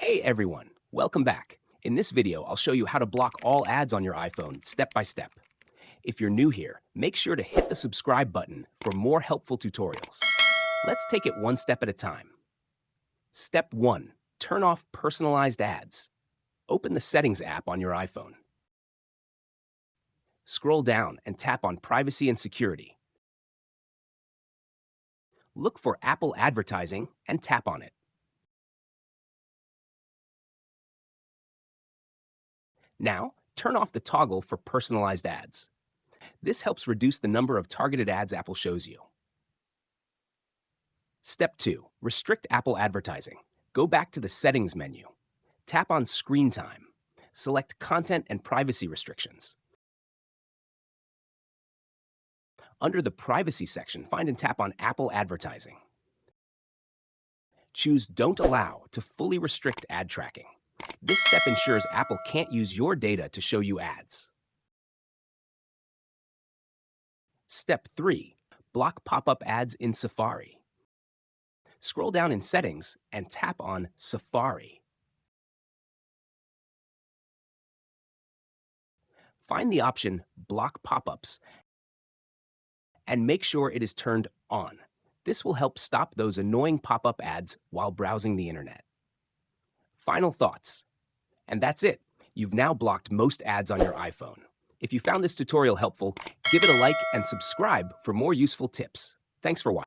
Hey everyone, welcome back. In this video, I'll show you how to block all ads on your iPhone step by step. If you're new here, make sure to hit the subscribe button for more helpful tutorials. Let's take it one step at a time. Step 1. Turn off personalized ads. Open the Settings app on your iPhone. Scroll down and tap on Privacy and Security. Look for Apple Advertising and tap on it. Now, turn off the toggle for personalized ads. This helps reduce the number of targeted ads Apple shows you. Step 2. Restrict Apple advertising. Go back to the Settings menu. Tap on Screen Time. Select Content and Privacy Restrictions. Under the Privacy section, find and tap on Apple Advertising. Choose Don't Allow to fully restrict ad tracking. This step ensures Apple can't use your data to show you ads. Step 3. Block pop-up ads in Safari. Scroll down in Settings and tap on Safari. Find the option Block Pop-ups and make sure it is turned on. This will help stop those annoying pop-up ads while browsing the internet. Final thoughts. And that's it. You've now blocked most ads on your iPhone. If you found this tutorial helpful, give it a like and subscribe for more useful tips. Thanks for watching.